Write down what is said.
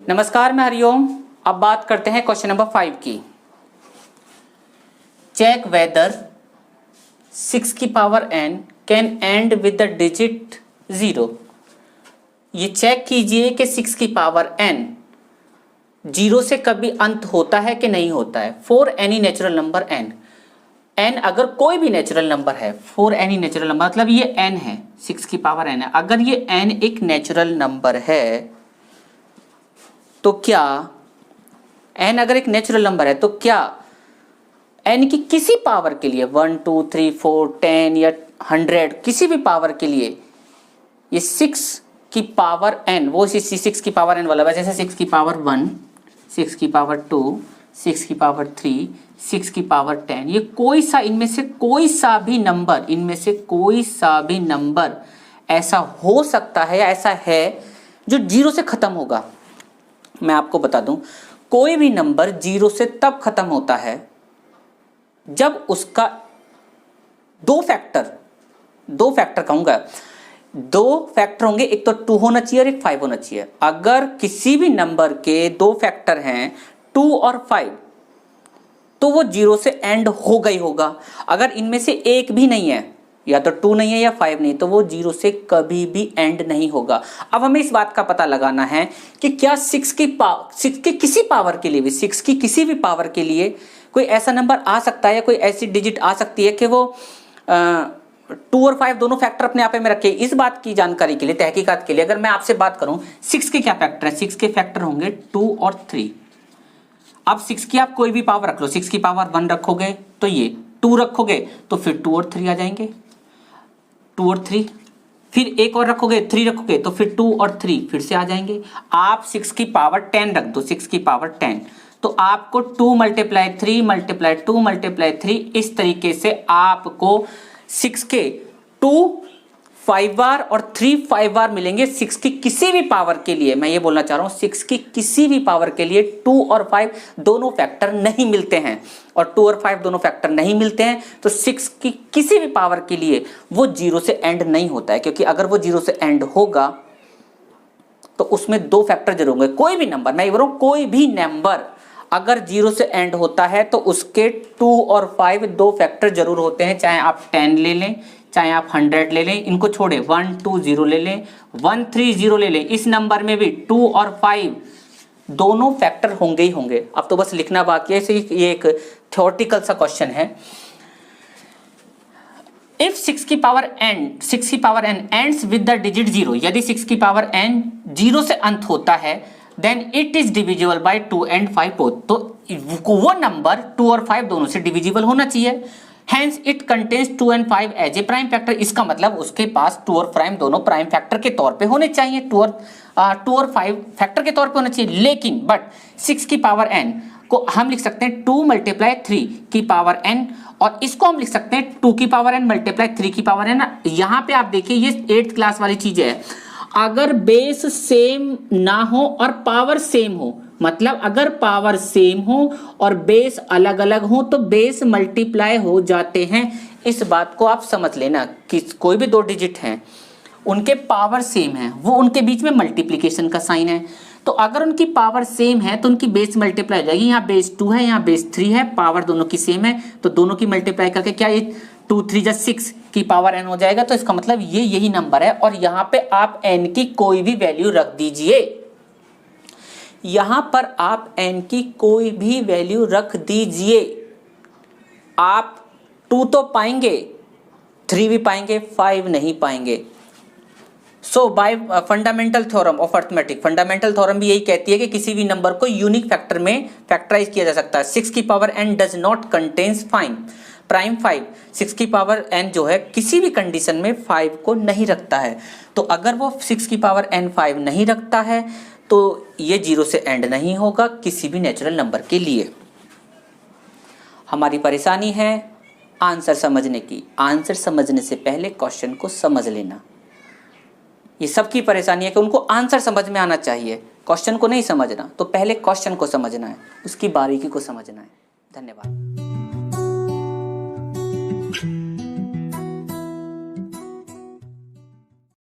नमस्कार, मैं हरिओम। अब बात करते हैं क्वेश्चन नंबर 5 की। चेक वेदर 6 की power n can and with the digit 0। ये चेक कीजिए कि 6 की पावर n 0 से कभी अंत होता है कि नहीं होता है। For any natural number n, अगर कोई भी नेचुरल नंबर है, फॉर एनी नेचुरल नंबर मतलब ये n है, 6 की पावर n है। अगर ये n एक नेचुरल नंबर है तो क्या n अगर एक नेचुरल नंबर है तो क्या n की किसी पावर के लिए 1 2 3 4 10 या 100 किसी भी पावर के लिए ये 6 की पावर n, वो इसी 6 की पावर n वाला, जैसे 6 की पावर 1, 6 की पावर 2, 6 की पावर 3, 6 की पावर 10, ये कोई सा इनमें से कोई सा भी नंबर ऐसा हो सकता है या ऐसा है जो 0 से खत्म होगा। मैं आपको बता दूं, कोई भी नंबर 0 से तब खत्म होता है जब उसका दो फैक्टर कहूंगा, दो फैक्टर होंगे, एक तो 2 होना चाहिए और एक 5 होना चाहिए। अगर किसी भी नंबर के दो फैक्टर हैं 2 और 5 तो वो 0 से एंड होगा ही होगा। अगर इनमें से एक भी नहीं है, या तो 2 नहीं है या 5 नहीं, तो वो 0 से कभी भी एंड नहीं होगा। अब हमें इस बात का पता लगाना है कि क्या 6 के किसी पावर के लिए भी, 6 की किसी भी पावर के लिए कोई ऐसा नंबर आ सकता है या कोई ऐसी डिजिट आ सकती है कि वो 2 और 5 दोनों फैक्टर अपने आप में रखे। इस बात की जानकारी के लिए, तहकीकात के लिए, अगर मैं आपसे बात करूं 6 के क्या फैक्टर है, 6 के फैक्टर होंगे 2 और 3। अब 6 की आप कोई भी पावर रख लो, 6 की पावर 1 रखोगे तो ये, 2 रखोगे तो फिर 2 और 3 आ जाएंगे, 2 और 3, फिर एक और रखोगे 3 रखोगे तो फिर 2 और 3 फिर से आ जाएंगे। आप 6 की पावर 10 रख दो, 6 की पावर 10, तो आपको 2 मल्टीप्लाई 3 मल्टीप्लाई 2 मल्टीप्लाई 3, इस तरीके से आपको 6 के 2 5 बार और 3 5 बार मिलेंगे। 6 की किसी भी पावर के लिए, मैं ये बोलना चाह रहा हूं, 6 की किसी भी पावर के लिए 2 और 5 दोनों फैक्टर नहीं मिलते हैं, और 2 और 5 दोनों फैक्टर नहीं मिलते हैं तो 6 की किसी भी पावर के लिए वो 0 से एंड नहीं होता है। क्योंकि अगर वो 0 से एंड होगा तो उसमें दो फैक्टर जरूर होंगे। कोई भी नंबर, मैं ये बोल रहा हूं, कोई भी नंबर अगर 0 से एंड होता है तो उसके 2 और 5 दो फैक्टर जरूर होते हैं। चाहे आप 10 ले लें, चाहे आप 100 ले लें, इनको छोड़े 1 2 0 ले लें, 1 3 0 ले लें, इस नंबर में भी 2 और 5 दोनों फैक्टर होंगे ही होंगे। अब तो बस लिखना बाकी है। ये एक थ्योरेटिकल सा क्वेश्चन है। इफ 6 की power n ends with the digit 0, यदि 6 की पावर n 0 से अंत होता है, then it is divisible by 2 and 5 both. तो वो नंबर 2 और 5 दोनों से डिविजिबल होना चाहिए। Hence it contains 2 and 5 as a prime factor. इसका मतलब उसके पास 2 और प्राइम दोनों प्राइम फैक्टर के तौर पे होने चाहिए, 2 और 5 फैक्टर के तौर पे होना चाहिए। लेकिन बट 6 की पावर n को हम लिख सकते हैं 2 मल्टीप्लाई 3 की पावर n, और इसको हम लिख सकते हैं 2 की पावर n मल्टीप्लाई 3 की पावर n। यहाँ पे आप देखिए ये 8th क्लास वाली चीज है। अगर बेस सेम ना हो और पावर सेम हो, मतलब अगर पावर सेम हो और बेस अलग अलग हो तो बेस मल्टीप्लाई हो जाते हैं। इस बात को आप समझ लेना कि कोई भी दो डिजिट हैं, उनके पावर सेम है, वो उनके बीच में मल्टीप्लिकेशन का साइन है। तो अगर उनकी पावर सेम है तो उनकी बेस मल्टीप्लाई हो जाएगी। यहाँ बेस 2 है, यहाँ बेस 3 है, पावर दोनों की सेम है, तो दोनों की मल्टीप्लाई करके क्या ये 2 3 6 की पावर n हो जाएगा। तो इसका मतलब ये यही नंबर है। और यहाँ पे आप n की कोई भी वैल्यू रख दीजिए, यहां पर आप n की कोई भी वैल्यू रख दीजिए। आप 2 तो पाएंगे, 3 भी पाएंगे, 5 नहीं पाएंगे। So by fundamental theorem of arithmetic, fundamental theorem भी यही कहती है कि किसी भी नंबर को यूनिक फैक्टर में फैक्टराइज किया जा सकता है। 6 की power n does not contains prime 5। 6 की पावर n जो है किसी भी कंडीशन में 5 को नहीं रखता है। तो अगर वो 6 की पावर n 5 नहीं रखता है तो ये 0 से एंड नहीं होगा किसी भी नेचुरल नंबर के लिए। हमारी परेशानी है आंसर समझने की। आंसर समझने से पहले क्वेश्चन को समझ लेना। ये सबकी परेशानी है कि उनको आंसर समझ में आना चाहिए, क्वेश्चन को नहीं समझना। तो पहले क्वेश्चन को समझना है, उसकी बारीकी को समझना है। धन्यवाद।